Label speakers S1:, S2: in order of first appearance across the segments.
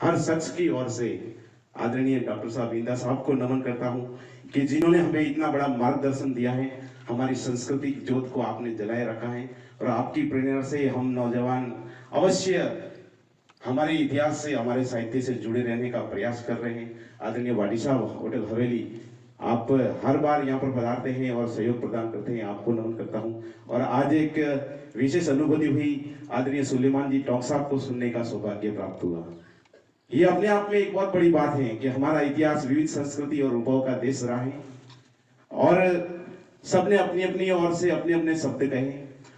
S1: हर शख्स की ओर से आदरणीय डॉक्टर साहब इंदा साहब को नमन करता हूं कि जिन्होंने हमें इतना बड़ा मार्गदर्शन दिया है। हमारी संस्कृति की ज्योत को आपने जलाए रखा है और आपकी प्रेरणा से हम नौजवान अवश्य हमारे इतिहास से, हमारे साहित्य से जुड़े रहने का प्रयास कर रहे हैं। आदरणीय वाडी साहब, होटल हवेली, आप हर बार यहाँ पर पधारते हैं और सहयोग प्रदान करते हैं, आपको नमन करता हूँ। और आज एक विशेष अनुभूति हुई, आदरणीय सुलेमान जी टोंक साहब को सुनने का सौभाग्य प्राप्त हुआ। ये अपने आप में एक बहुत बड़ी बात है कि हमारा इतिहास विविध संस्कृति और रूपों का देश रहा है और सबने अपनी अपनी ओर से अपने अपने शब्द कहे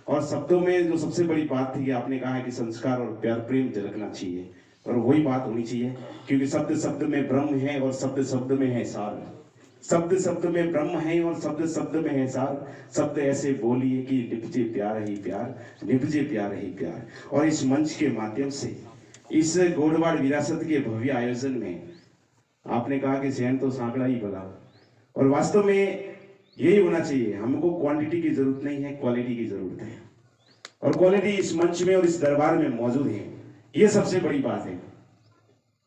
S1: और शब्दों में जो सबसे बड़ी बात थी कि आपने कहा है कि संस्कार और प्यार प्रेम झलकना चाहिए और वही बात होनी चाहिए, क्योंकि शब्द शब्द में ब्रह्म है और शब्द शब्द में है सार। शब्द शब्द में ब्रह्म है और शब्द शब्द में है सार। शब्द ऐसे बोलिए कि निपजे प्यार ही प्यार, निपजे प्यार ही प्यार। और इस मंच के माध्यम से इस गोडवाड़ विरासत के भव्य आयोजन में आपने कहा कि शहर तो सांकड़ा ही भला, और वास्तव में यही होना चाहिए। हमको क्वांटिटी की जरूरत नहीं है, क्वालिटी की जरूरत है, और क्वालिटी इस मंच में और इस दरबार में मौजूद है। ये सबसे बड़ी बात है।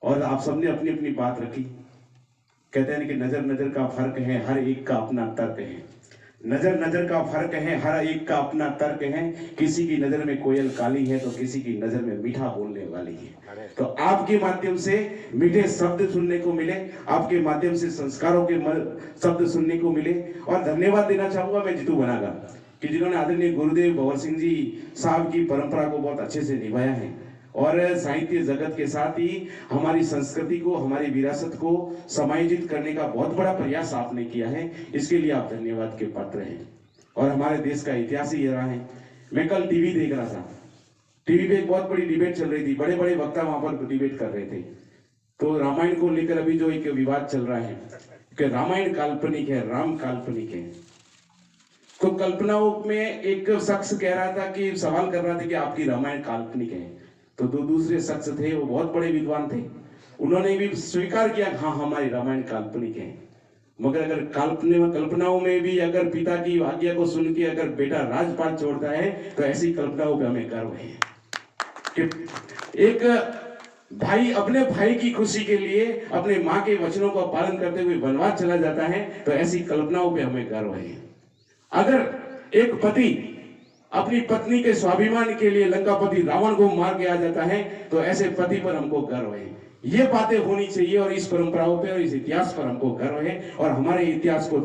S1: और आप सबने अपनी अपनी बात रखी। कहते हैं कि नजर नजर का फर्क है, हर एक का अपना तर्क है। नजर नजर का फर्क है, हर एक का अपना तर्क है। किसी की नजर में कोयल काली है तो किसी की नजर में मीठा बोलने वाली है। तो आपके माध्यम से मीठे शब्द सुनने को मिले, आपके माध्यम से संस्कारों के शब्द सुनने को मिले। और धन्यवाद देना चाहूंगा मैं जीतू बनागा कि जिन्होंने आदरणीय गुरुदेव भंवर सिंह जी साहब की परंपरा को बहुत अच्छे से निभाया है और साहित्य जगत के साथ ही हमारी संस्कृति को, हमारी विरासत को समायोजित करने का बहुत बड़ा प्रयास आपने किया है। इसके लिए आप धन्यवाद के पात्र हैं। और हमारे देश का इतिहास ही रहा है। मैं कल टीवी देख रहा था, टीवी पे एक बहुत बड़ी डिबेट चल रही थी, बड़े बड़े वक्ता वहां पर डिबेट कर रहे थे। तो रामायण को लेकर अभी जो एक विवाद चल रहा है कि रामायण काल्पनिक है, राम काल्पनिक है। तो कल्पनाओं में एक शख्स कह रहा था कि सवाल कर रहा था कि आपकी रामायण काल्पनिक है। तो दो दूसरे शख्स थे, वो बहुत बड़े विद्वान थे, उन्होंने भी स्वीकार किया, हाँ हमारी रामायण काल्पनिक है। मगर अगर कल्पनाओं में भी अगर पिता की आज्ञा को सुन के अगर बेटा राजपाट छोड़ता है तो ऐसी कल्पनाओं पे हमें गर्व है कि एक भाई अपने भाई की खुशी के लिए अपने माँ के वचनों का पालन करते हुए वनवास चला जाता है, तो ऐसी कल्पनाओं पे हमें गर्व है। अगर एक पति अपनी पत्नी के स्वाभिमान के लिए लंकापति रावण को मार के आ जाता है, तो ऐसे पति पर हमको गर्व है। ये बातें होनी चाहिए और इस परंपराओं पे और इस इतिहास पर हमको गर्व है और हमारे इतिहास को